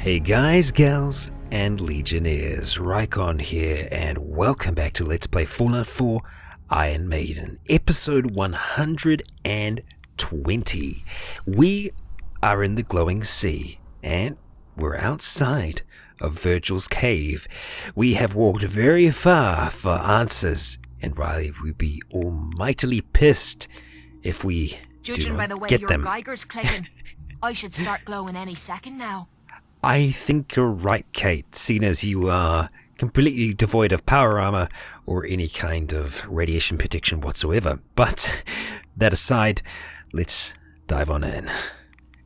Hey guys, gals, and Legionnaires, Rycon here, and welcome back to Let's Play Fallout 4 Ironmaiden, episode 120. We are in the glowing sea, and we're outside of Virgil's cave. We have walked very far for answers, and Riley would be almightily pissed if we Judging by the way get your them. Geiger's clicking, I should start glowing any second now. I think you're right, Kate, seeing as you are completely devoid of power armor or any kind of radiation protection whatsoever. But that aside, let's dive on in.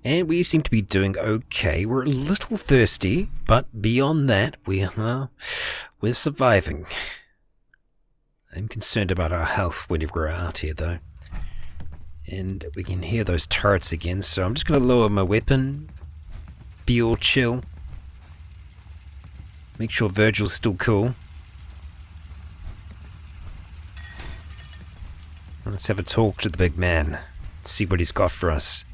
And we seem to be doing okay. We're a little thirsty, but beyond that, we're surviving. I'm concerned about our health whenever we're out here, though. And we can hear those turrets again, so I'm just going to lower my weapon. Be all chill. Make sure Virgil's still cool. Let's have a talk to the big man. See what he's got for us.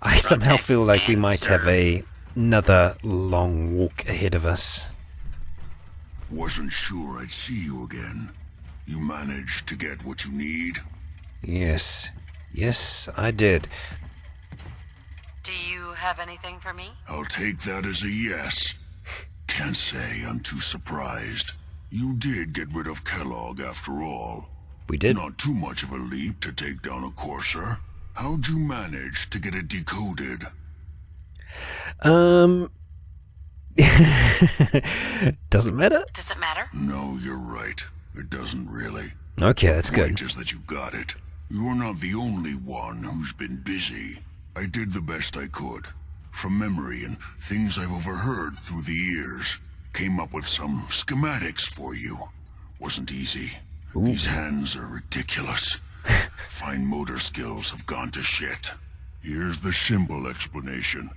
I somehow feel like we might have another long walk ahead of us. Wasn't sure I'd see you again. You managed to get what you need? Yes. Yes, I did. Do you have anything for me? I'll take that as a yes. Can't say I'm too surprised. You did get rid of Kellogg after all. We did. Not too much of a leap to take down a courser. How'd you manage to get it decoded? Doesn't matter? Does it matter? No, you're right. It doesn't really. Okay, that's The good. point is that you got it. You're not the only one who's been busy. I did the best I could. From memory and things I've overheard through the years. Came up with some schematics for you. Wasn't easy. Ooh. These hands are ridiculous. Fine motor skills have gone to shit. Here's the simple explanation.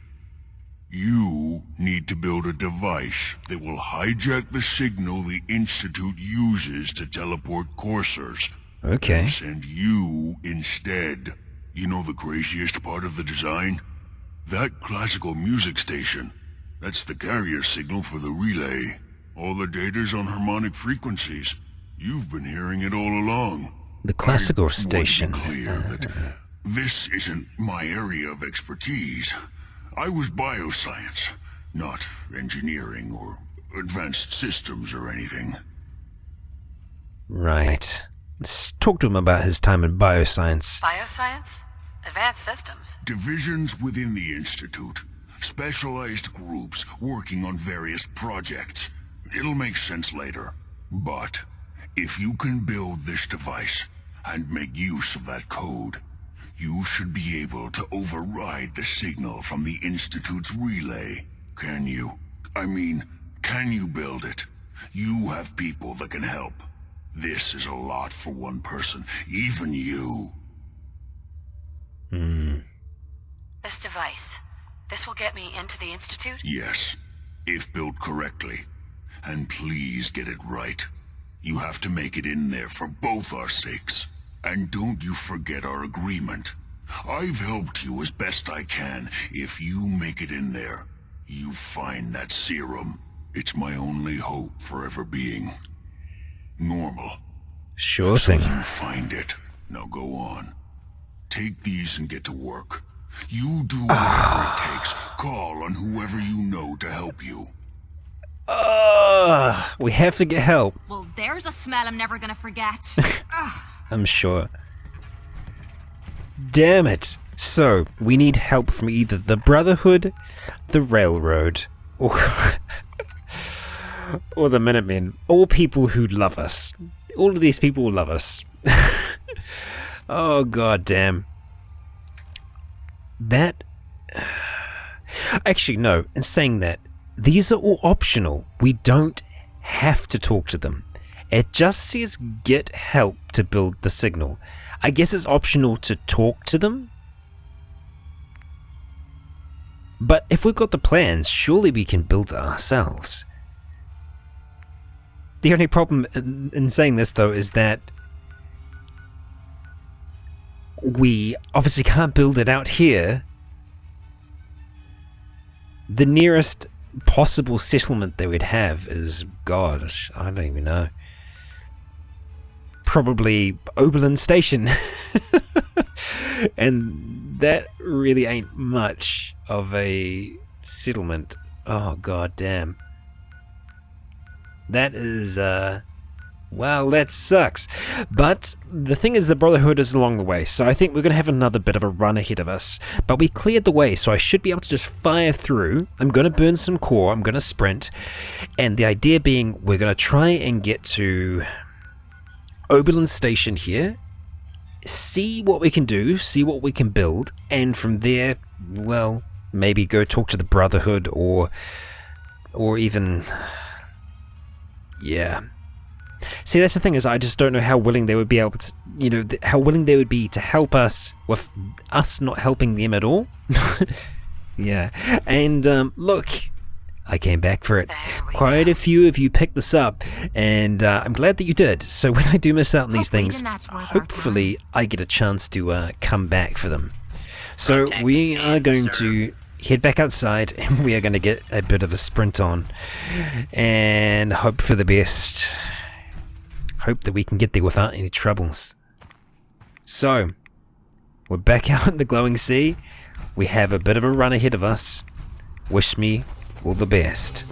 You need to build a device that will hijack the signal the Institute uses to teleport coursers. Okay. And send you instead. You know the craziest part of the design? That classical music station. That's the carrier signal for the relay. All the data's on harmonic frequencies. You've been hearing it all along. The classical I want to be station. clear that this isn't my area of expertise. I was bioscience, not engineering or advanced systems or anything. Right. Let's talk to him about his time in bioscience. Bioscience? Advanced systems? Divisions within the Institute. Specialized groups working on various projects. It'll make sense later. But if you can build this device and make use of that code, you should be able to override the signal from the Institute's relay. Can you? I mean, can you build it? You have people that can help. This is a lot for one person, even you. This device, this will get me into the Institute? Yes, if built correctly. And please get it right. You have to make it in there for both our sakes. And don't you forget our agreement. I've helped you as best I can. If you make it in there, you find that serum. It's my only hope for ever being normal. Sure So thing. you find it. Now go on. Take these and get to work. You do whatever it takes. Call on whoever you know to help you. We have to get help, Well, there's a smell I'm never gonna forget. I'm sure. Damn it. So, we need help from either the Brotherhood, the Railroad, or or the Minutemen. All people who love us. All of these people love us. Oh, god damn. That... Actually, no. In saying that, these are all optional. We don't have to talk to them. It just says get help to build the signal. I guess it's optional to talk to them? But if we've got the plans, surely we can build it ourselves. The only problem in saying this, though, is that we obviously can't build it out here the nearest possible settlement that we'd have is, gosh, I don't even know. Probably Oberlin Station. And that really ain't much of a settlement. Oh, god damn. That is, well, that sucks. But the thing is, the Brotherhood is along the way, so I think we're going to have another bit of a run ahead of us. But we cleared the way, so I should be able to just fire through. I'm going to burn some core, I'm going to sprint, and the idea being we're going to try and get to Oberlin Station here, see what we can do, see what we can build, and from there, well, maybe go talk to the Brotherhood or even, yeah. See, that's the thing, is I just don't know how willing they would be able to, you know, how willing they would be to help us with us not helping them at all. Yeah, and look, I came back for it. Quite a few of you picked this up, and I'm glad that you did. So when I do miss out on these things, hopefully I get a chance to come back for them. So we are going to head back outside, and we are going to get a bit of a sprint on, and hope for the best. Hope that we can get there without any troubles. So, we're back out in the glowing sea. We have a bit of a run ahead of us. Wish me all the best.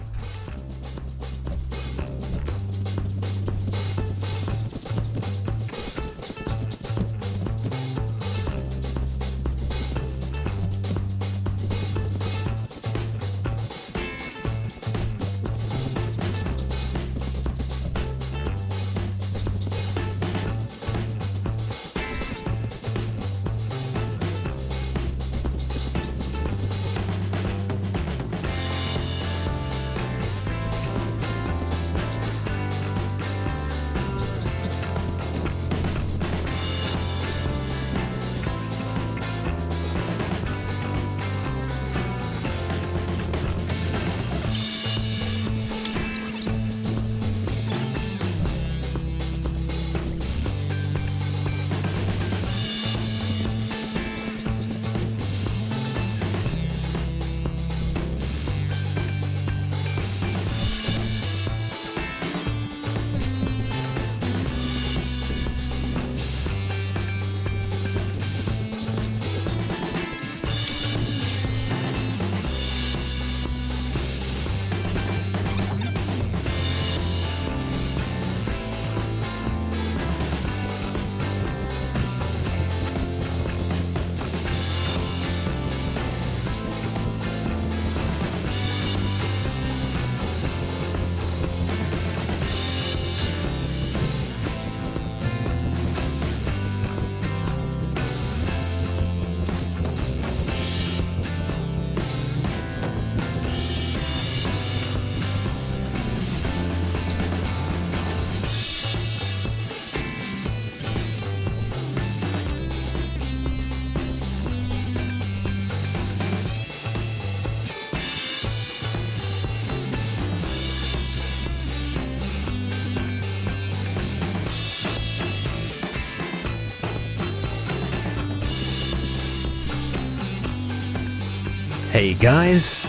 Hey guys,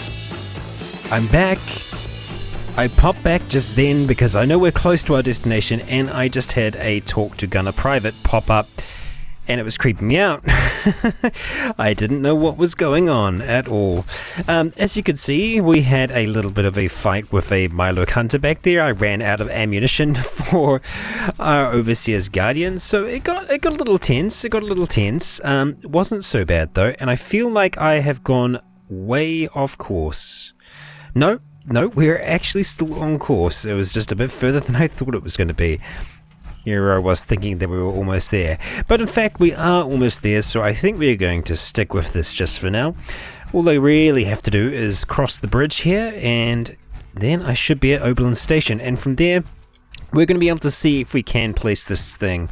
I'm back. I popped back just then because I know we're close to our destination, and I just had a talk to Gunner Private pop up, and it was creeping me out. I didn't know what was going on at all. As you can see, we had a little bit of a fight with a Milo Hunter back there. I ran out of ammunition for our Overseer's Guardian, so it got a little tense. It wasn't so bad though, and I feel like I have gone way off course. No, we're actually still on course. It was just a bit further than I thought it was going to be. Here I was thinking that we were almost there, but in fact we are almost there, so I think we're going to stick with this just for now. All I really have to do is cross the bridge here, and then I should be at Oberlin Station, and from there we're going to be able to see if we can place this thing.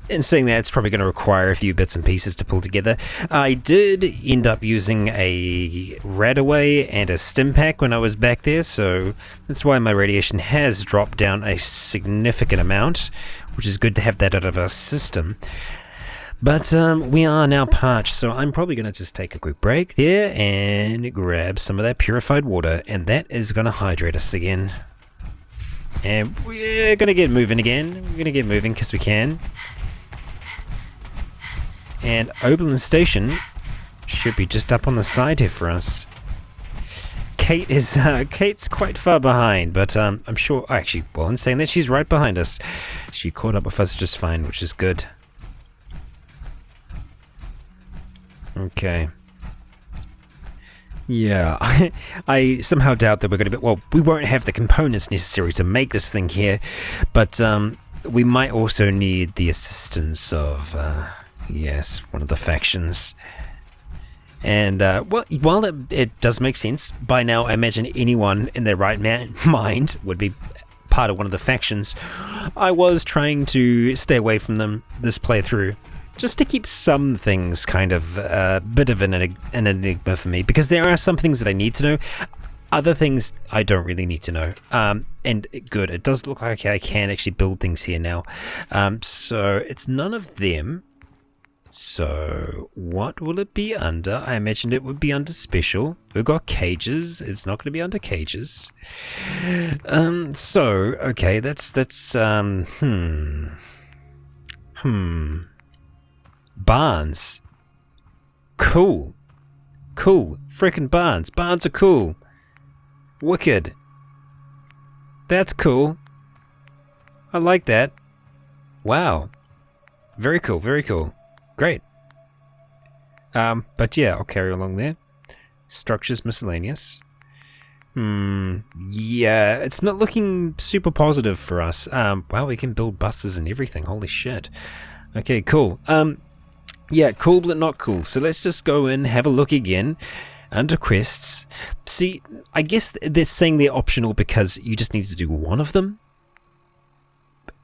In saying that, it's probably going to require a few bits and pieces to pull together. I did end up using a Radaway and a stim pack when I was back there, so that's why my radiation has dropped down a significant amount, which is good to have that out of our system. But we are now parched, so I'm probably going to just take a quick break there and grab some of that purified water, and that is going to hydrate us again. And we're going to get moving again. We're going to get moving because we can. And Oberlin Station should be just up on the side here for us. Kate's quite far behind, but I'm sure, actually, well, in saying that, she's right behind us. She caught up with us just fine, which is good. Okay. Yeah, I somehow doubt that we're going to be... Well, we won't have the components necessary to make this thing here, but we might also need the assistance of, yes, one of the factions. And, well, while it does make sense, by now I imagine anyone in their right mind would be part of one of the factions. I was trying to stay away from them this playthrough, just to keep some things kind of a bit of an enigma for me, because there are some things that I need to know, other things I don't really need to know. And good, it does look like I can actually build things here now. So it's none of them. So what will it be under? I imagined it would be under special. We've got cages. It's not going to be under cages. So okay, that's barns. Cool. Frickin' barns. Barns are cool. Wicked. That's cool. I like that. Wow. Very cool. Great. But yeah, I'll carry along there. Structures miscellaneous. Yeah, it's not looking super positive for us. Wow, we can build buses and everything. Holy shit. Okay, cool. Yeah, cool but not cool. So let's just go in, have a look again. Under quests. See, I guess they're saying they're optional because you just need to do one of them.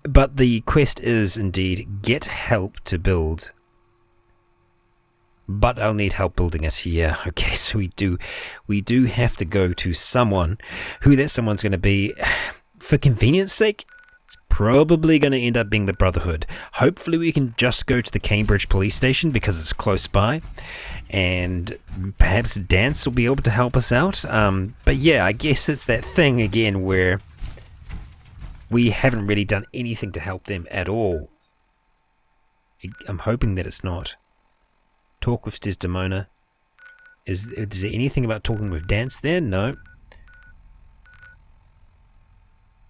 But the quest is indeed get help to build. But I'll need help building it here. Okay, so we do have to go to someone. Who that someone's going to be, for convenience sake, it's probably going to end up being the Brotherhood. Hopefully we can just go to the Cambridge police station because it's close by. And perhaps Dance will be able to help us out. But yeah, I guess it's that thing again where we haven't really done anything to help them at all. I'm hoping that it's not. Talk with Desdemona. Is there anything about talking with Dance there? No.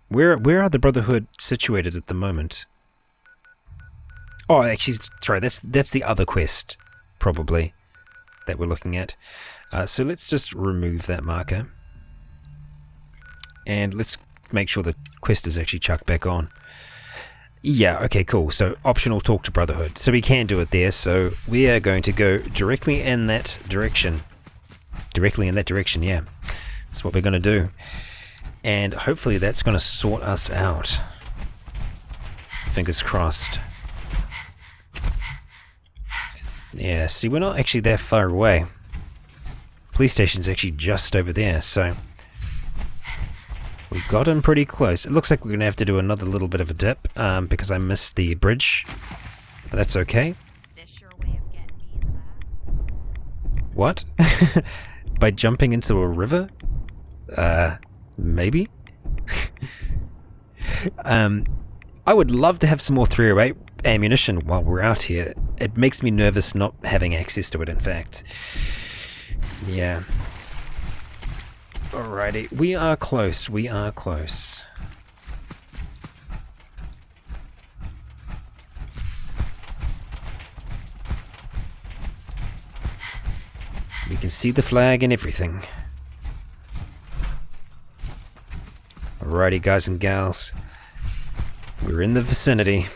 Where are the Brotherhood situated at the moment? Oh, actually, sorry, that's the other quest, probably, that we're looking at. So let's just remove that marker. And let's make sure the quest is actually chucked back on. Yeah, okay, cool. So optional talk to Brotherhood. So we can do it there. So we are going to go directly in that direction. Directly in that direction, yeah. That's what we're going to do. And hopefully that's going to sort us out. Fingers crossed. Yeah, see, we're not actually that far away. Police station's actually just over there, so we got him pretty close. It looks like we're going to have to do another little bit of a dip, because I missed the bridge. But that's okay. This your way of getting me in the back? What? By jumping into a river? Maybe? I would love to have some more 308 ammunition while we're out here. It makes me nervous not having access to it, in fact. Yeah. Alrighty, we are close. We can see the flag and everything. Alrighty, guys and gals. We're in the vicinity.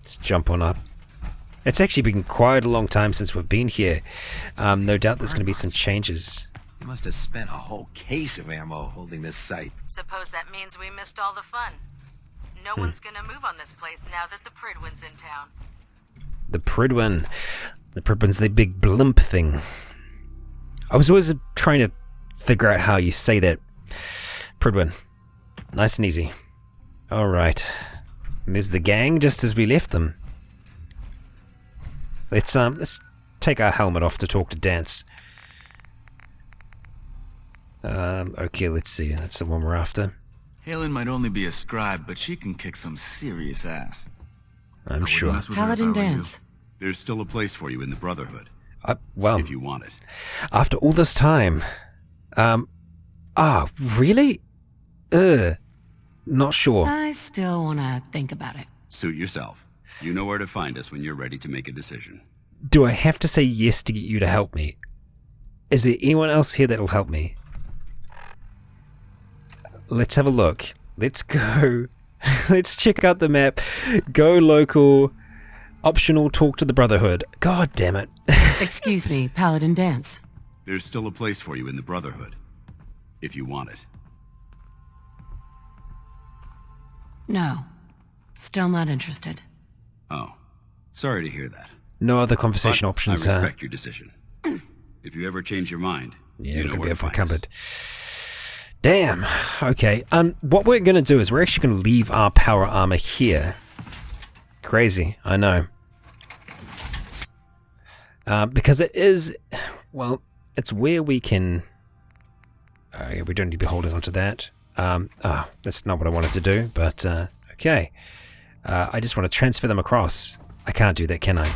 Let's jump on up. It's actually been quite a long time since we've been here. No doubt there's going to be some changes. You must have spent a whole case of ammo holding this site. Suppose that means we missed all the fun. No one's gonna move on this place now that the Prydwen's in town. The Prydwen. The Prydwen's the big blimp thing. I was always trying to figure out how you say that. Prydwen. Nice and easy. Alright. And there's the gang just as we left them. Let's take our helmet off to talk to Dance. Okay, let's see. That's the one we're after. Halen might only be a scribe, but she can kick some serious ass. I'm sure. Paladin Dance. There's still a place for you in the Brotherhood. Well, if you want it. After all this time. Really? Not sure. I still want to think about it. Suit yourself. You know where to find us when you're ready to make a decision. Do I have to say yes to get you to help me? Is there anyone else here that'll help me? Let's have a look. Let's go. Let's check out the map. Go local. Optional, talk to the Brotherhood. God damn it. Excuse me, Paladin Dance. There's still a place for you in the Brotherhood. If you want it. No. Still not interested. Oh. Sorry to hear that. No other conversation But options. I respect your decision. If you ever change your mind, Yeah, you know we're where gonna to be find us. encumbered. Damn. Okay. What we're gonna do is we're actually gonna leave our power armor here. Crazy, I know. Because it is, well, it's where we can. Yeah, we don't need to be holding onto that. That's not what I wanted to do, but okay. I just want to transfer them across. I can't do that, can I?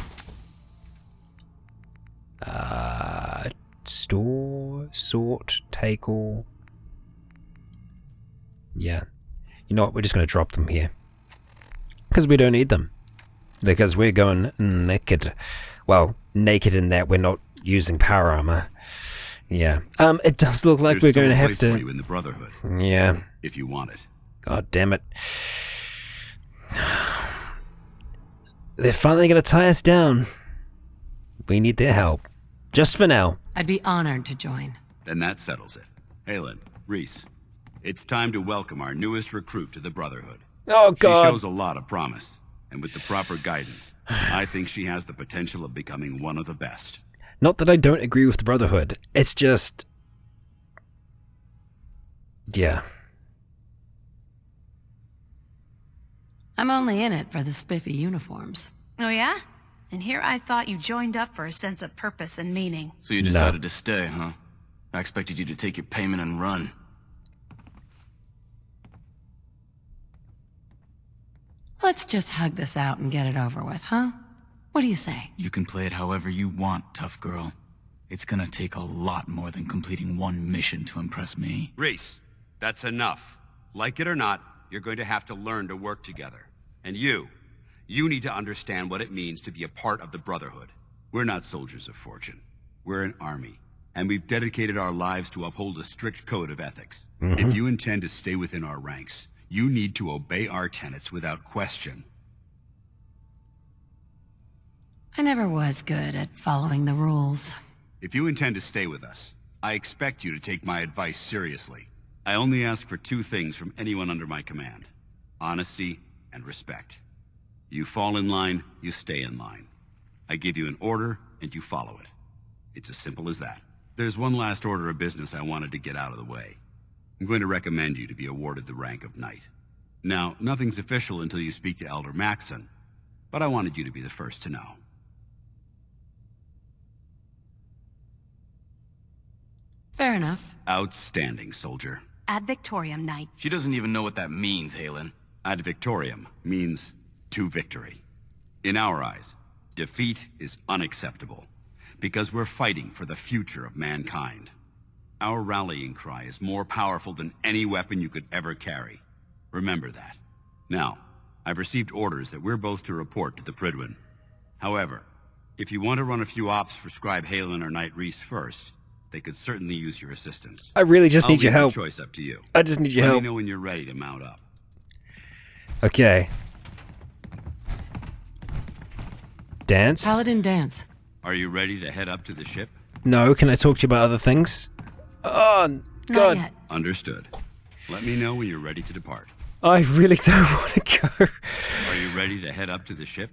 Store, sort, take all. Yeah. You know what? We're just going to drop them here. Because we don't need them. Because we're going naked. Well, naked in that we're not using power armor. Yeah. It does look like we're going to have for you to. in the Brotherhood, Yeah. if you want it. God damn it. They're finally going to tie us down. We need their help. Just for now. I'd be honored to join. Then that settles it. Halen, Reese, it's time to welcome our newest recruit to the Brotherhood. Oh, God. She shows a lot of promise, and with the proper guidance, I think she has the potential of becoming one of the best. Not that I don't agree with the Brotherhood. It's just. Yeah. I'm only in it for the spiffy uniforms. Oh yeah? And here I thought you joined up for a sense of purpose and meaning. So you decided to stay, huh? I expected you to take your payment and run. Let's just hug this out and get it over with, huh? What do you say? You can play it however you want, tough girl. It's gonna take a lot more than completing one mission to impress me. Reese, that's enough. Like it or not, you're going to have to learn to work together. And you need to understand what it means to be a part of the Brotherhood. We're not soldiers of fortune. We're an army, and we've dedicated our lives to uphold a strict code of ethics. If you intend to stay within our ranks, you need to obey our tenets without question. I never was good at following the rules. If you intend to stay with us, I expect you to take my advice seriously. I only ask for two things from anyone under my command: honesty and respect. You fall in line, you stay in line. I give you an order, and you follow it. It's as simple as that. There's one last order of business I wanted to get out of the way. I'm going to recommend you to be awarded the rank of Knight. Now, nothing's official until you speak to Elder Maxson, but I wanted you to be the first to know. Fair enough. Outstanding, soldier. Ad Victoriam, Knight. She doesn't even know what that means, Halen. Ad Victoriam means to victory. In our eyes, defeat is unacceptable, because we're fighting for the future of mankind. Our rallying cry is more powerful than any weapon you could ever carry. Remember that. Now, I've received orders that we're both to report to the Prydwen. However, if you want to run a few ops for Scribe Halen or Knight Reese first, they could certainly use your assistance. I really just need your I'll help. leave the choice up to you. I just need your Let help. me know when you're ready to mount up. Okay. Dance? Paladin Dance. Are you ready to head up to the ship? No, can I talk to you about other things? Oh, Not God. yet. Understood. Let me know when you're ready to depart. I really don't want to go. Are you ready to head up to the ship?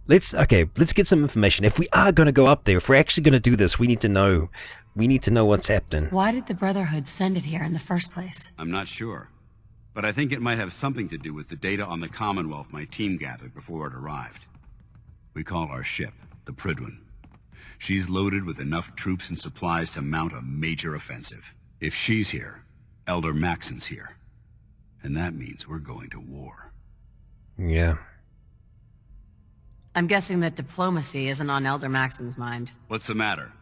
Let's get some information. If we are going to go up there, if we're actually going to do this, we need to know. We need to know what's happening. Why did the Brotherhood send it here in the first place? I'm not sure. but I think it might have something to do with the data on the Commonwealth my team gathered before it arrived. We call our ship the Prydwen. She's loaded with enough troops and supplies to mount a major offensive. If she's here, Elder Maxson's here. And that means we're going to war. Yeah. I'm guessing that diplomacy isn't on Elder Maxson's mind. What's the matter?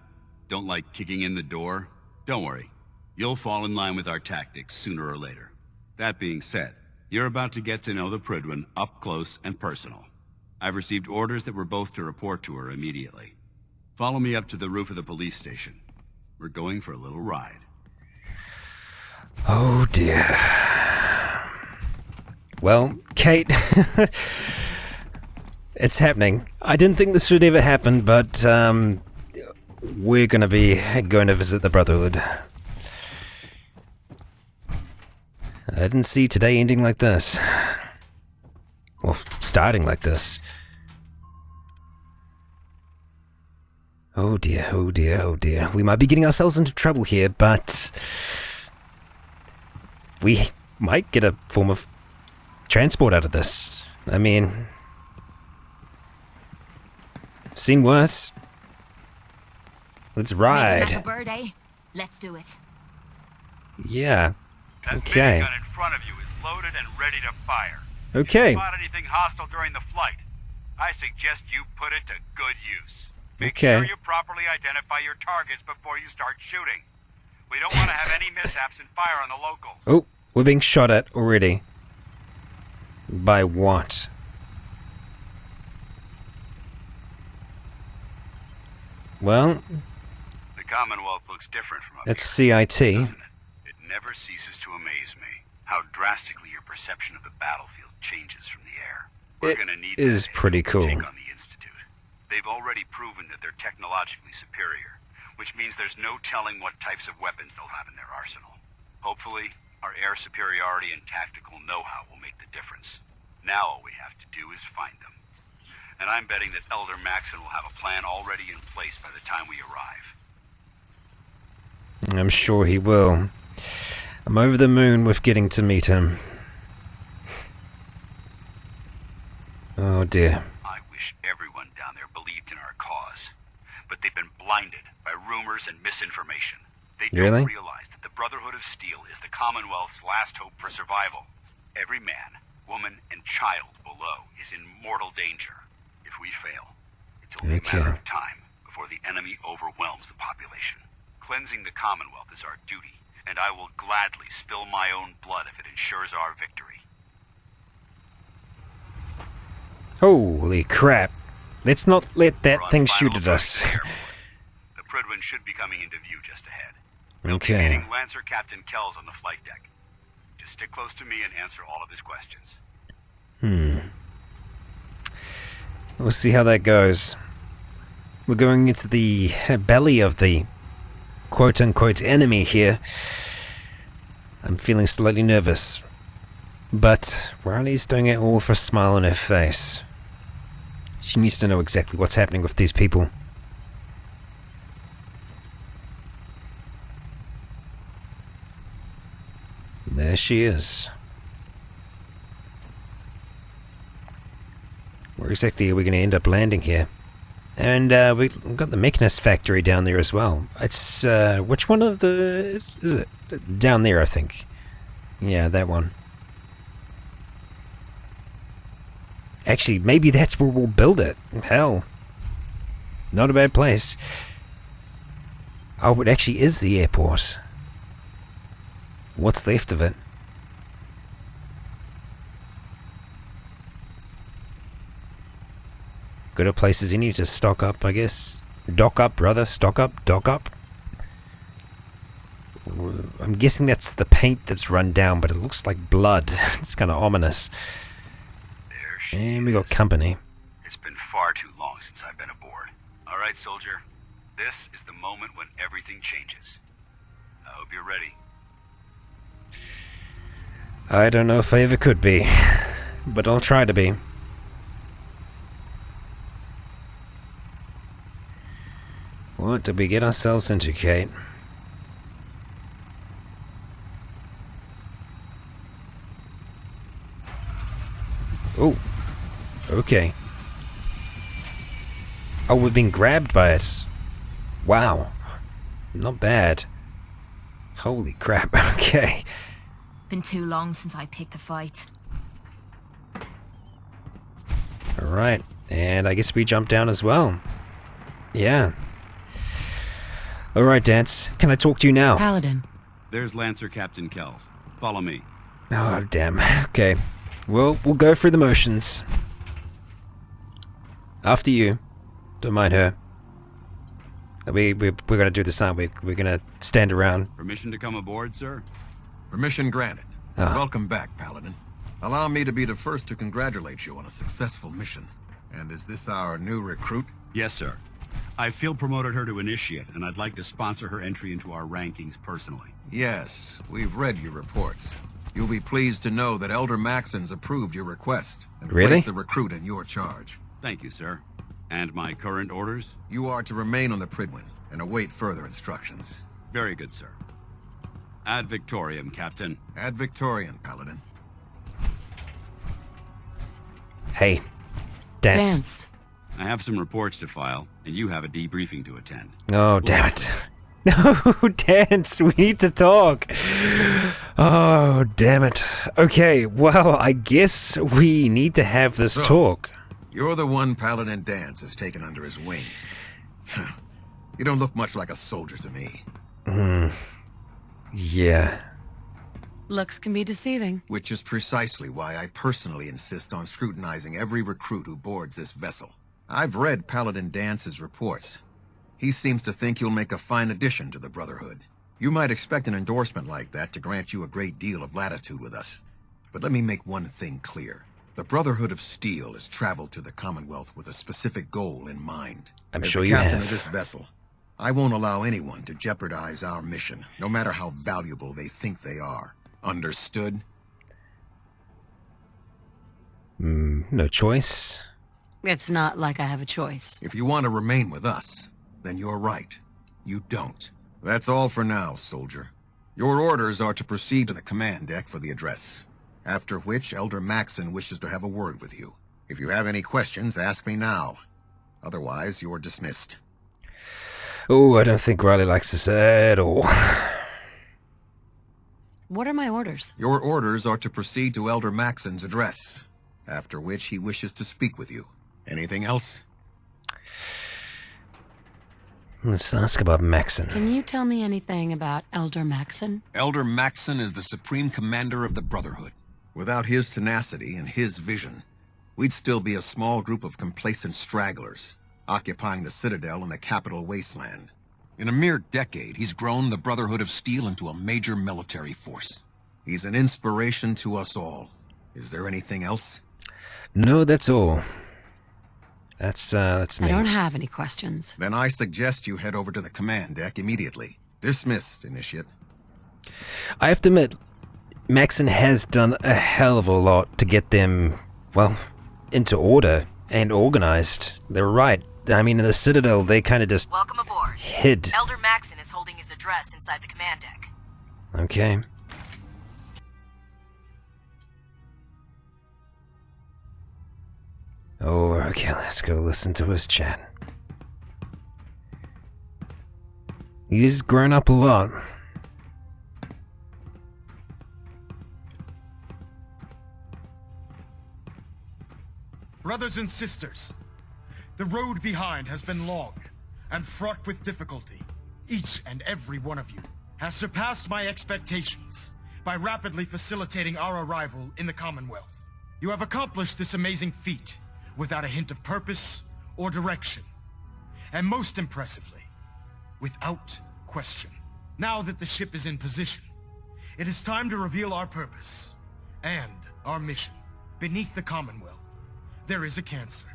Don't like kicking in the door? Don't worry. You'll fall in line with our tactics sooner or later. That being said, you're about to get to know the Prydwen up close and personal. I've received orders that we're both to report to her immediately. Follow me up to the roof of the police station. We're going for a little ride. Oh dear. Well, Kate, it's happening. I didn't think this would ever happen, but we're going to visit the Brotherhood. I didn't see today ending like this. Well, starting like this. Oh dear, oh dear, oh dear. We might be getting ourselves into trouble here, but we might get a form of transport out of this. I mean, seen worse. Let's ride. Making that a bird, eh? Let's do it. Yeah. That Okay. minigun in front of you is loaded and ready to fire. Okay. If you spot anything hostile during the flight, I suggest you put it to good use. Make Okay. sure you properly identify your targets before you start shooting. We don't want to have any mishaps and fire on the locals. Oh, we're being shot at already. By what? Well, The Commonwealth looks different from up that's here, CIT. doesn't it? It never ceases to amaze me how drastically your perception of the battlefield changes from the air. We're It gonna need is that pretty to cool. take on the Institute. They've already proven that they're technologically superior, which means there's no telling what types of weapons they'll have in their arsenal. Hopefully, our air superiority and tactical know-how will make the difference. Now all we have to do is find them. And I'm betting that Elder Maxson will have a plan already in place by the time we arrive. I'm sure he will. I'm over the moon with getting to meet him. Oh dear. I wish everyone down there believed in our cause. But they've been blinded by rumors and misinformation. They Really? don't realize that the Brotherhood of Steel is the Commonwealth's last hope for survival. Every man, woman, and child below is in mortal danger. If we fail, it's only Okay. a matter of time before the enemy overwhelms the population. Cleansing the Commonwealth is our duty, and I will gladly spill my own blood if it ensures our victory. Holy crap. Let's not let that We're on thing final shoot at approach us. to the airport. The Prydwen should be coming into view just ahead. We'll be Okay. meeting Lancer Captain Kells on the flight deck. Just stick close to me and answer all of his questions. We'll see how that goes. We're going into the belly of the quote-unquote enemy here. I'm feeling slightly nervous. But Riley's doing it all for a smile on her face. She needs to know exactly what's happening with these people. There she is. Where exactly are we going to end up landing here? And we've got the Mechanist factory down there as well. It's, which one of the... is it? Down there, I think. Yeah, that one. Actually, maybe that's where we'll build it. Hell. Not a bad place. Oh, it actually is the airport. What's left of it? Good a place as any to stock up, I guess. Dock up, brother. Stock up, dock up. I'm guessing that's the paint that's run down, but it looks like blood. It's kind of ominous. There she And we got is. company. It's been far too long since I've been aboard. All right, soldier. This is the moment when everything changes. I hope you're ready. I don't know if I ever could be, but I'll try to be. What did we get ourselves into, Kate? Oh, okay. Oh, we've been grabbed by it. Wow. Not bad. Holy crap, okay. Been too long since I picked a fight. Alright, and I guess we jump down as well. Yeah. Alright, Dance, can I talk to you now? Paladin. There's Lancer Captain Kells. Follow me. Oh, damn. Okay. Well, we'll go through the motions. After you. Don't mind her. We're gonna do this, aren't we? We're gonna stand around. Permission to come aboard, sir? Permission granted. Ah. Welcome back, Paladin. Allow me to be the first to congratulate you on a successful mission. And is this our new recruit? Yes, sir. I feel promoted her to initiate, and I'd like to sponsor her entry into our rankings personally. Yes, we've read your reports. You'll be pleased to know that Elder Maxson's approved your request and Really? placed the recruit in your charge. Thank you, sir. And my current orders? You are to remain on the Prydwen and await further instructions. Very good, sir. Ad Victoriam, Captain. Ad Victorian, Paladin. Hey. Dance. Dance. I have some reports to file, and you have a debriefing to attend. Oh, damn it. No, Dance, we need to talk. Oh, damn it. Okay, well, I guess we need to have this talk. You're the one Paladin Dance has taken under his wing. You don't look much like a soldier to me. Yeah. Looks can be deceiving. Which is precisely why I personally insist on scrutinizing every recruit who boards this vessel. I've read Paladin Dance's reports. He seems to think you'll make a fine addition to the Brotherhood. You might expect an endorsement like that to grant you a great deal of latitude with us. But let me make one thing clear. The Brotherhood of Steel has traveled to the Commonwealth with a specific goal in mind. I'm As sure the you captain have. of this vessel, I won't allow anyone to jeopardize our mission, no matter how valuable they think they are. Understood? No choice. It's not like I have a choice. If you want to remain with us, then you're right. You don't. That's all for now, soldier. Your orders are to proceed to the command deck for the address. After which, Elder Maxson wishes to have a word with you. If you have any questions, ask me now. Otherwise, you're dismissed. Oh, I don't think Riley likes this at all. What are my orders? Your orders are to proceed to Elder Maxson's address. After which, he wishes to speak with you. Anything else? Let's ask about Maxson. Can you tell me anything about Elder Maxson? Elder Maxson is the supreme commander of the Brotherhood. Without his tenacity and his vision, we'd still be a small group of complacent stragglers, occupying the Citadel and the capital wasteland. In a mere decade, he's grown the Brotherhood of Steel into a major military force. He's an inspiration to us all. Is there anything else? No, that's all. That's me. I don't have any questions. Then I suggest you head over to the command deck immediately. Dismissed, Initiate. I have to admit, Maxson has done a hell of a lot to get them, well, into order and organized. They're right. I mean, in the Citadel, they kind of just Welcome aboard. hid. Elder Maxson is holding his address inside the command deck. Okay. Oh, okay, let's go listen to his chat. He's grown up a lot. Brothers and sisters, the road behind has been long and fraught with difficulty. Each and every one of you has surpassed my expectations by rapidly facilitating our arrival in the Commonwealth. You have accomplished this amazing feat without a hint of purpose or direction. And most impressively, without question. Now that the ship is in position, it is time to reveal our purpose and our mission. Beneath the Commonwealth, there is a cancer,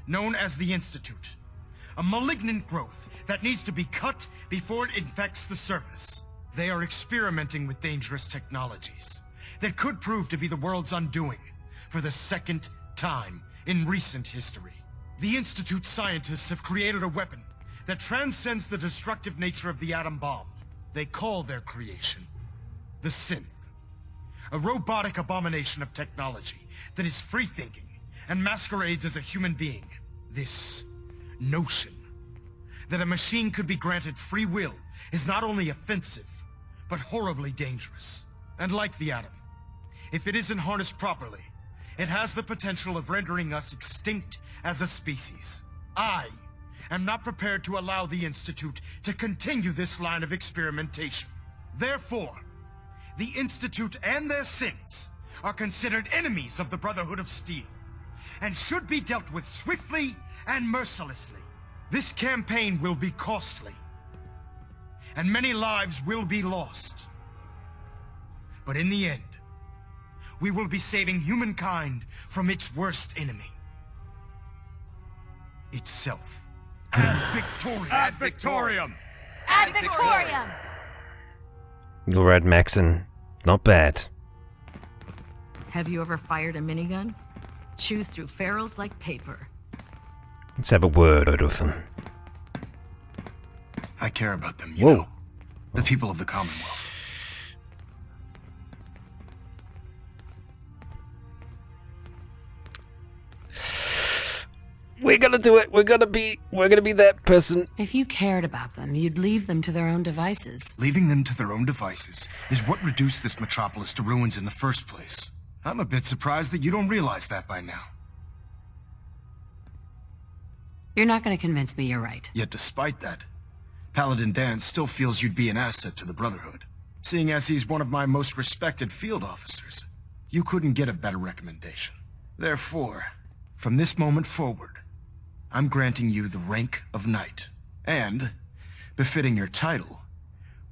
known as the Institute. A malignant growth that needs to be cut before it infects the surface. They are experimenting with dangerous technologies that could prove to be the world's undoing for the second time in recent history. The Institute's scientists have created a weapon that transcends the destructive nature of the atom bomb. They call their creation the synth. A robotic abomination of technology that is free-thinking and masquerades as a human being. This notion that a machine could be granted free will is not only offensive, but horribly dangerous. And like the atom, if it isn't harnessed properly, it has the potential of rendering us extinct as a species. I am not prepared to allow the Institute to continue this line of experimentation. Therefore, the Institute and their sins are considered enemies of the Brotherhood of Steel, and should be dealt with swiftly and mercilessly. This campaign will be costly, and many lives will be lost. But in the end, we will be saving humankind from its worst enemy. Itself. Ad Victoriam! Ad Victoriam! Ad Victoriam! All right, Maxson. Not bad. Have you ever fired a minigun? Chews through ferrules like paper. Let's have a word with them. I care about them, you Whoa. know. The people of the Commonwealth. We're gonna do it. We're gonna be that person. If you cared about them, you'd leave them to their own devices. Leaving them to their own devices is what reduced this metropolis to ruins in the first place. I'm a bit surprised that you don't realize that by now. You're not going to convince me you're right. Yet despite that, Paladin Dan still feels you'd be an asset to the Brotherhood. Seeing as he's one of my most respected field officers, you couldn't get a better recommendation. Therefore, from this moment forward, I'm granting you the rank of Knight. And, befitting your title,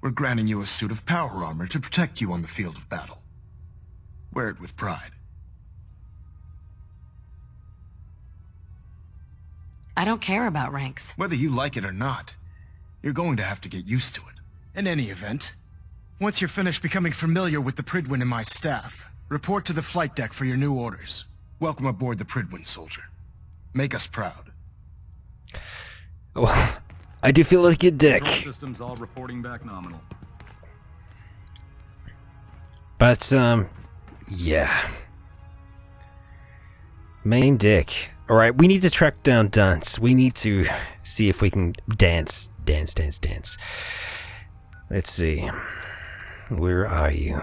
we're granting you a suit of power armor to protect you on the field of battle. Wear it with pride. I don't care about ranks. Whether you like it or not, you're going to have to get used to it. In any event, once you're finished becoming familiar with the Prydwen and my staff, report to the flight deck for your new orders. Welcome aboard the Prydwen, soldier. Make us proud. Well, I do feel like a dick. Control systems all reporting back nominal. But, yeah. Main deck. Alright, we need to track down Dance. We need to see if we can dance. Dance. Let's see. Where are you?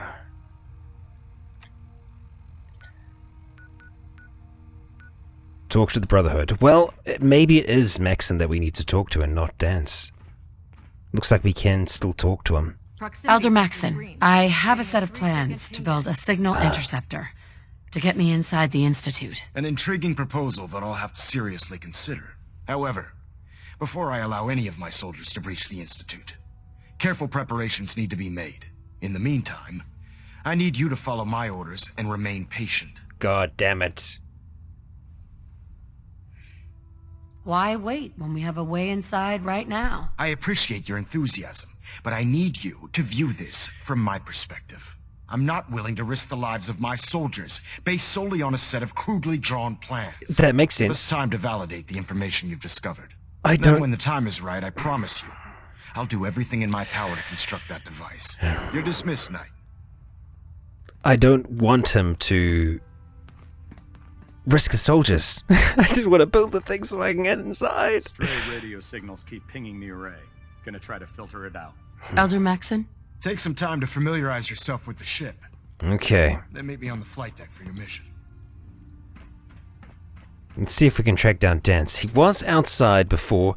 Talk to the Brotherhood. Well, maybe it is Maxson that we need to talk to and not Dance. Looks like we can still talk to him. Elder Maxson, I have a set of plans to build a signal interceptor to get me inside the Institute. An intriguing proposal that I'll have to seriously consider. However, before I allow any of my soldiers to breach the Institute, careful preparations need to be made. In the meantime, I need you to follow my orders and remain patient. God damn it. Why wait when we have a way inside right now? I appreciate your enthusiasm, but I need you to view this from my perspective. I'm not willing to risk the lives of my soldiers based solely on a set of crudely drawn plans. That makes sense. It's time to validate the information you've discovered. I Then don't... when the time is right, I promise you, I'll do everything in my power to construct that device. You're dismissed, Knight. I don't want him to risk his soldiers. I just want to build the thing so I can get inside. Stray radio signals keep pinging the array. Gonna try to filter it out. Elder Maxson? Take some time to familiarize yourself with the ship. Okay. Then meet me on the flight deck for your mission. Let's see if we can track down Dance. He was outside before,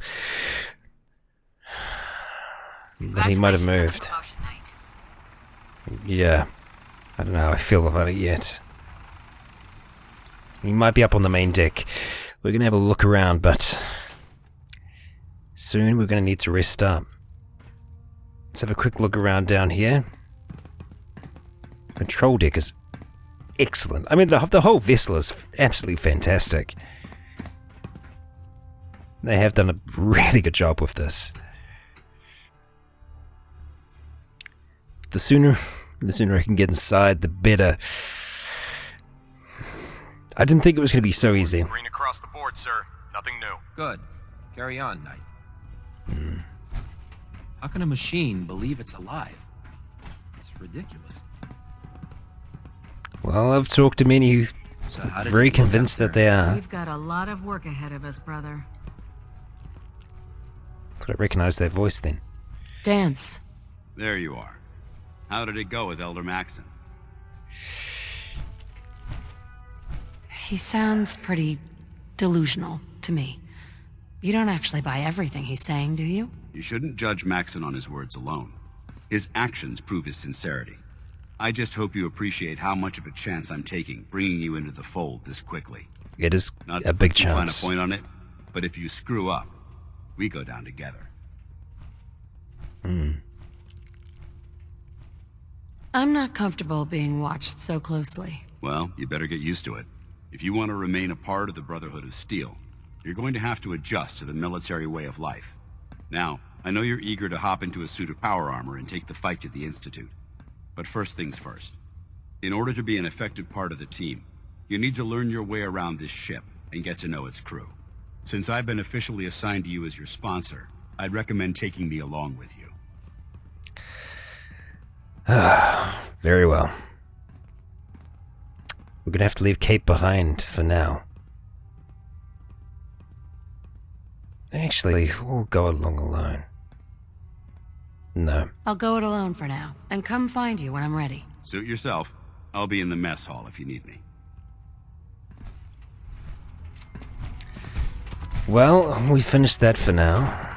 but he might have moved. Yeah. I don't know how I feel about it yet. He might be up on the main deck. We're going to have a look around, but soon we're going to need to rest up. Let's have a quick look around down here. Control deck is excellent. I mean, the whole vessel is absolutely fantastic. They have done a really good job with this. The sooner I can get inside, the better. I didn't think it was going to be so easy. Green across the board, sir. Nothing new. Good. Carry on, Knight. How can a machine believe it's alive? It's ridiculous. Well, I've talked to many who are very convinced that they are. We've got a lot of work ahead of us, brother. Could I recognize that voice then? Dance. There you are. How did it go with Elder Maxson? He sounds pretty delusional to me. You don't actually buy everything he's saying, do you? You shouldn't judge Maxson on his words alone. His actions prove his sincerity. I just hope you appreciate how much of a chance I'm taking, bringing you into the fold this quickly. It is Not a big to put chance. a fine point on it, but if you screw up, we go down together. I'm not comfortable being watched so closely. Well, you better get used to it. If you want to remain a part of the Brotherhood of Steel, you're going to have to adjust to the military way of life. Now, I know you're eager to hop into a suit of power armor and take the fight to the Institute. But first things first. In order to be an effective part of the team, you need to learn your way around this ship and get to know its crew. Since I've been officially assigned to you as your sponsor, I'd recommend taking me along with you. Very well. We're gonna have to leave Kate behind for now. Actually, we'll go along alone. No. I'll go it alone for now, and come find you when I'm ready. Suit yourself. I'll be in the mess hall if you need me. Well, we finished that for now.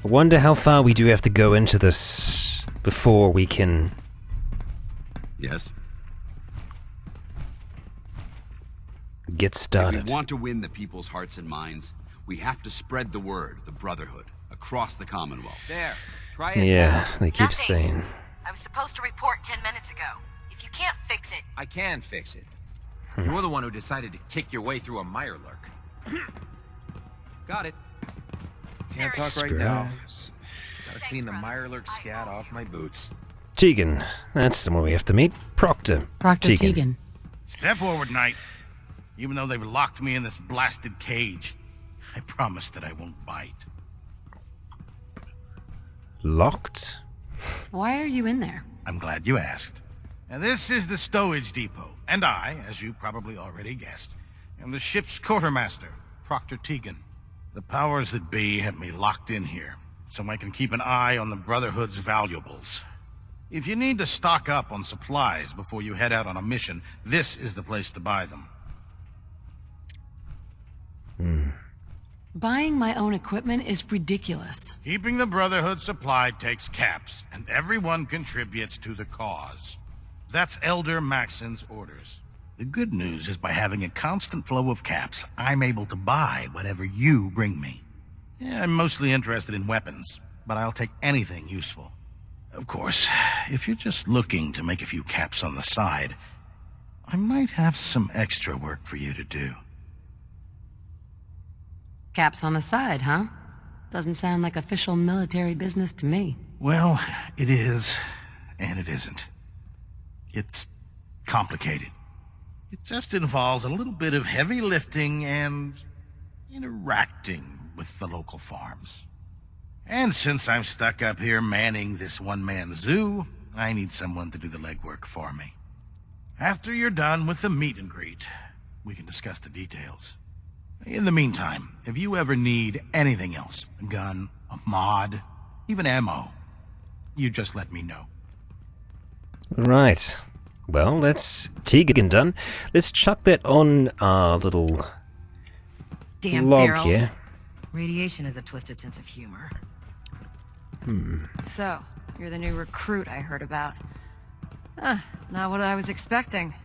I wonder how far we do have to go into this before we can... Yes? Get started. If we want to win the people's hearts and minds, we have to spread the word of the Brotherhood across the Commonwealth. There. Try it. Yeah, they keep Nothing. saying. I was supposed to report 10 minutes ago. If you can't fix it... I can fix it. You're the one who decided to kick your way through a Mirelurk. Got it. Can't talk right now. Gotta clean the Mirelurk scat off my boots. Tegan, that's the one we have to meet. Proctor. Proctor Tegan. Step forward, Knight. Even though they've locked me in this blasted cage, I promise that I won't bite. Locked? Why are you in there? I'm glad you asked. Now, this is the stowage depot, and I, as you probably already guessed, am the ship's quartermaster, Proctor Tegan. The powers that be have me locked in here, so I can keep an eye on the Brotherhood's valuables. If you need to stock up on supplies before you head out on a mission, this is the place to buy them. Buying my own equipment is ridiculous. Keeping the Brotherhood supplied takes caps, and everyone contributes to the cause. That's Elder Maxson's orders. The good news is by having a constant flow of caps, I'm able to buy whatever you bring me. Yeah, I'm mostly interested in weapons, but I'll take anything useful. Of course, if you're just looking to make a few caps on the side, I might have some extra work for you to do. Caps on the side, huh? Doesn't sound like official military business to me. Well, it is, and it isn't. It's complicated. It just involves a little bit of heavy lifting and interacting with the local farms. And since I'm stuck up here manning this one-man zoo, I need someone to do the legwork for me. After you're done with the meet and greet, we can discuss the details. In the meantime, if you ever need anything else, a gun, a mod, even ammo, you just let me know. Right. Well, that's Tegan done. Let's chuck that on our little Damn log barrels. here. Radiation has a twisted sense of humor. So, you're the new recruit I heard about. Not what I was expecting.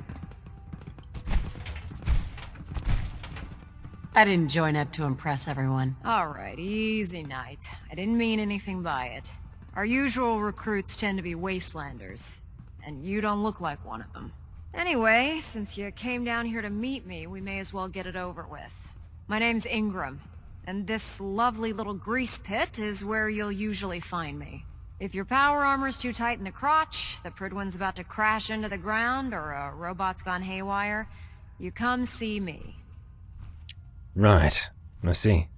I didn't join up to impress everyone. Alright, easy night. I didn't mean anything by it. Our usual recruits tend to be wastelanders, and you don't look like one of them. Anyway, since you came down here to meet me, we may as well get it over with. My name's Ingram, and this lovely little grease pit is where you'll usually find me. If your power armor's too tight in the crotch, the Prydwen's about to crash into the ground, or a robot's gone haywire, you come see me. Right. I see.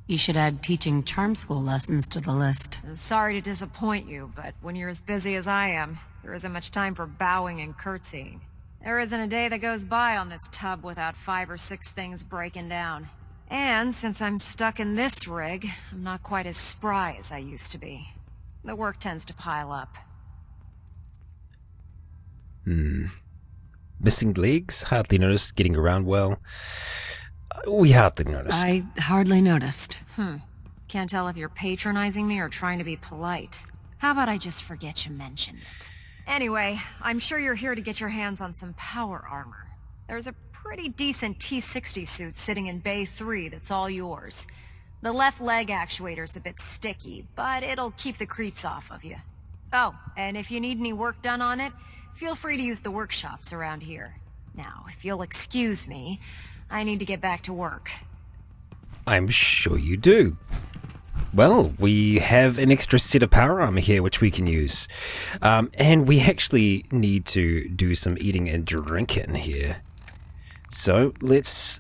You should add teaching charm school lessons to the list. Sorry to disappoint you, but when you're as busy as I am, there isn't much time for bowing and curtsying. There isn't a day that goes by on this tub without 5 or 6 things breaking down. And since I'm stuck in this rig, I'm not quite as spry as I used to be. The work tends to pile up. Missing legs? Hardly noticed. Getting around well? We hardly noticed. I hardly noticed. Can't tell if you're patronizing me or trying to be polite. How about I just forget you mentioned it? Anyway, I'm sure you're here to get your hands on some power armor. There's a pretty decent T-60 suit sitting in Bay 3 that's all yours. The left leg actuator's a bit sticky, but it'll keep the creeps off of you. Oh, and if you need any work done on it, feel free to use the workshops around here. Now, if you'll excuse me, I need to get back to work. I'm sure you do. Well, we have an extra set of power armor here which we can use. And we actually need to do some eating and drinking here. So let's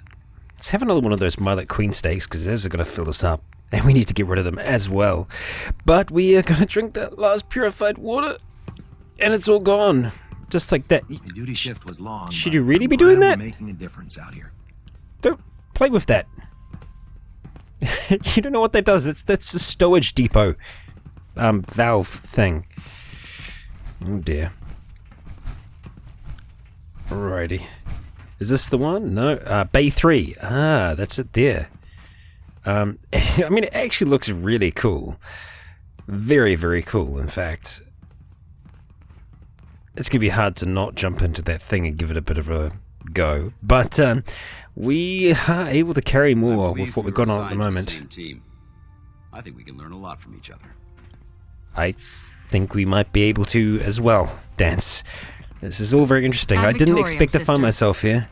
have another one of those Millet Queen steaks, because those are going to fill us up. And we need to get rid of them as well. But we are going to drink that last purified water. And it's all gone. Just like that. The duty shift was long. Should you really be doing that? Making a difference out here. Don't play with that. You don't know what that does. That's the stowage depot valve thing. Oh dear. Alrighty. Is this the one? No. Bay 3. Ah, that's it there. I mean, it actually looks really cool. Very, very cool, in fact. It's going to be hard to not jump into that thing and give it a bit of a go. But we are able to carry more with what we've got on at the moment. Same team. I think we can learn a lot from each other. I think we might be able to as well, Dance. This is all very interesting. I didn't expect to find myself here.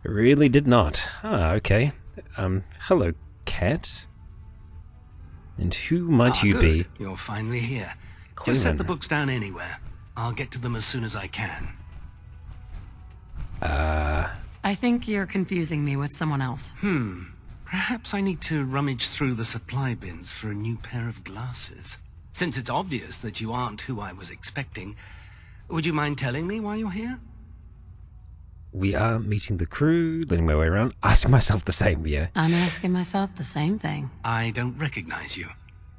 I really did not. Ah, okay. Hello, cat. And who might you be? You're finally here. Just set the books down anywhere. I'll get to them as soon as I can. I think you're confusing me with someone else. Perhaps I need to rummage through the supply bins for a new pair of glasses. Since it's obvious that you aren't who I was expecting, would you mind telling me why you're here? We are meeting the crew, letting my way around, asking myself the same, yeah. I'm asking myself the same thing. I don't recognize you,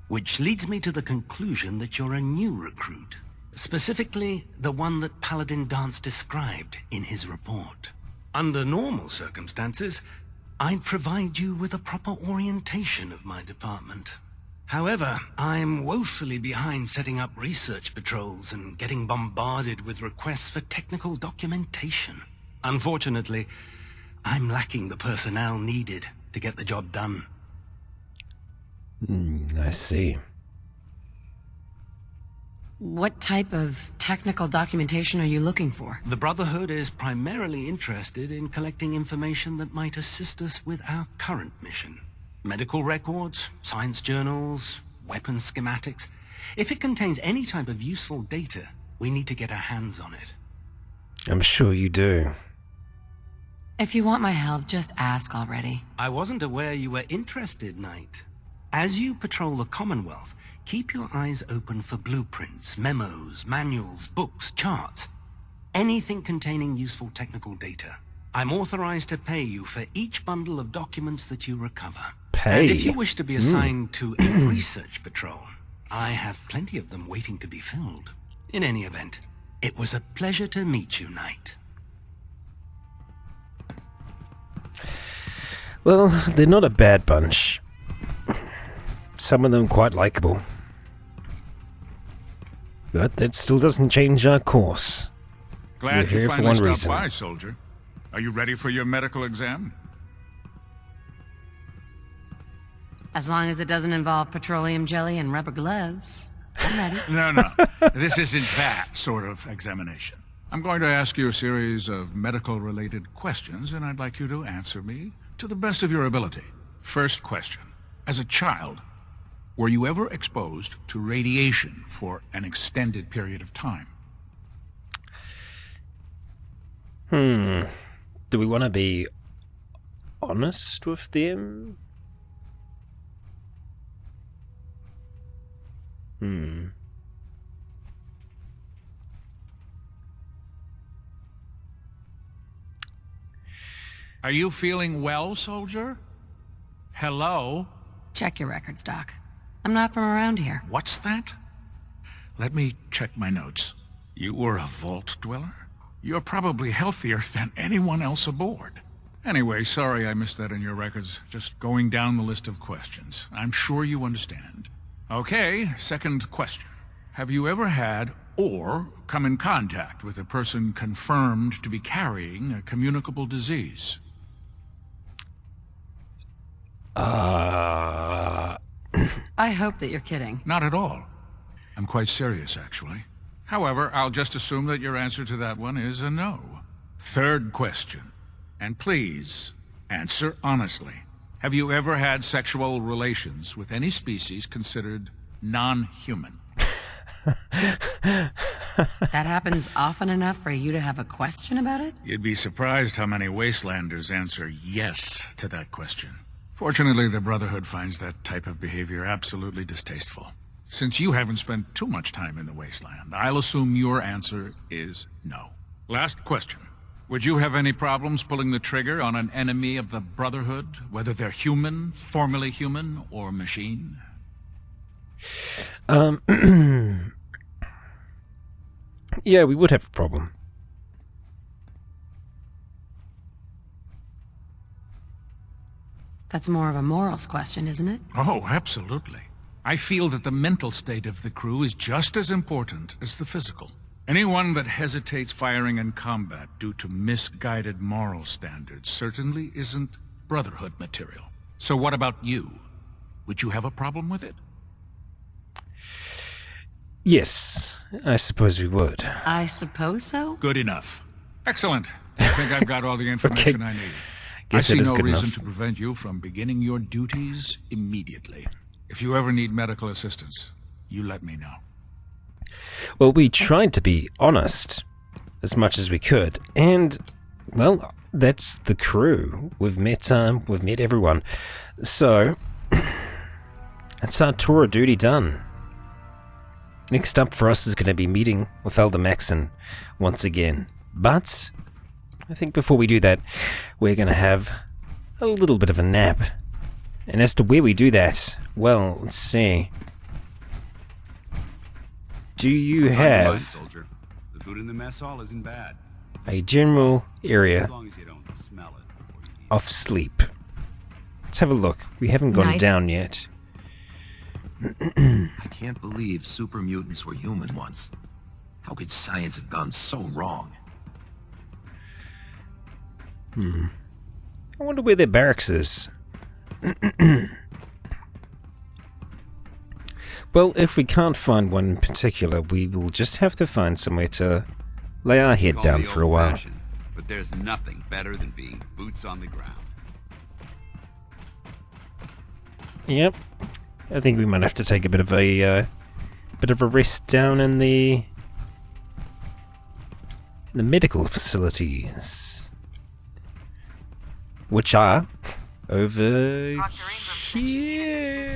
which leads me to the conclusion that you're a new recruit. Specifically, the one that Paladin Dance described in his report. Under normal circumstances, I'd provide you with a proper orientation of my department. However, I'm woefully behind setting up research patrols and getting bombarded with requests for technical documentation. Unfortunately, I'm lacking the personnel needed to get the job done. I see. What type of technical documentation are you looking for? The Brotherhood is primarily interested in collecting information that might assist us with our current mission. Medical records, science journals, weapons schematics. If it contains any type of useful data, we need to get our hands on it. I'm sure you do. If you want my help, just ask already. I wasn't aware you were interested, Knight. As you patrol the Commonwealth, keep your eyes open for blueprints, memos, manuals, books, charts. Anything containing useful technical data. I'm authorized to pay you for each bundle of documents that you recover. Pay? And if you wish to be assigned to a research patrol, I have plenty of them waiting to be filled. In any event, it was a pleasure to meet you, Knight. Well, they're not a bad bunch. Some of them quite likable. But that still doesn't change our course. Glad We're you here for finally one stopped reason. by, soldier. Are you ready for your medical exam? As long as it doesn't involve petroleum jelly and rubber gloves. I'm ready. No. This isn't that sort of examination. I'm going to ask you a series of medical-related questions, and I'd like you to answer me to the best of your ability. First question. As a child, were you ever exposed to radiation for an extended period of time? Do we want to be honest with them? Are you feeling well, soldier? Hello? Check your records, Doc. I'm not from around here. What's that? Let me check my notes. You were a vault dweller? You're probably healthier than anyone else aboard. Anyway, sorry I missed that in your records. Just going down the list of questions. I'm sure you understand. Okay, second question. Have you ever had or come in contact with a person confirmed to be carrying a communicable disease? I hope that you're kidding. Not at all. I'm quite serious, actually. However, I'll just assume that your answer to that one is a no. Third question. And please, answer honestly. Have you ever had sexual relations with any species considered non-human? That happens often enough for you to have a question about it? You'd be surprised how many Wastelanders answer yes to that question. Fortunately, the Brotherhood finds that type of behavior absolutely distasteful. Since you haven't spent too much time in the Wasteland, I'll assume your answer is no. Last question. Would you have any problems pulling the trigger on an enemy of the Brotherhood, whether they're human, formerly human, or machine? Yeah, we would have a problem. That's more of a morals question, isn't it? Oh, absolutely. I feel that the mental state of the crew is just as important as the physical. Anyone that hesitates firing in combat due to misguided moral standards certainly isn't Brotherhood material. So what about you? Would you have a problem with it? Yes, I suppose we would. I suppose so? Good enough. Excellent. I think I've got all the information I need. Guess I it see is no good reason enough. to prevent you from beginning your duties immediately. If you ever need medical assistance, you let me know. Well, we tried to be honest as much as we could, and, well, that's the crew. We've met everyone. So, that's our tour of duty done. Next up for us is going to be meeting with Elder Maxson once again. But I think before we do that, we're going to have a little bit of a nap. And as to where we do that, well, let's see. Do you have soldier? The food in the mess hall isn't bad. a general area As long as you don't smell it. of sleep? Let's have a look. We haven't gone Night. down yet. I can't believe super mutants were human once. How could science have gone so wrong? I wonder where their barracks is. Well, if we can't find one in particular, we will just have to find somewhere to lay our head Call down me for a while. old-fashioned, but there's nothing better than being boots on the ground. Yep. I think we might have to take a bit of a rest down in the medical facilities, which are over here.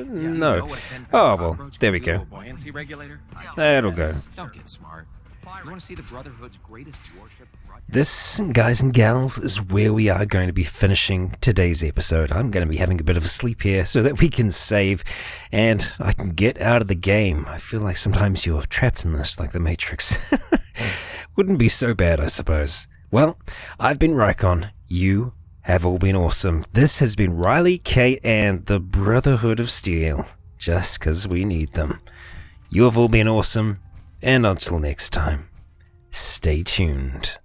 No. Oh well, there we go. Buoyancy regulator? That'll go. Don't get smart. You want to see the Brotherhood's greatest warship? This, guys and gals, is where we are going to be finishing today's episode. I'm going to be having a bit of a sleep here so that we can save and I can get out of the game. I feel like sometimes you're trapped in this, like the Matrix. Wouldn't be so bad, I suppose. Well, I've been Rycon. You have all been awesome. This has been Riley, Kate, and the Brotherhood of Steel. Just 'cause we need them. You have all been awesome, and until next time, stay tuned.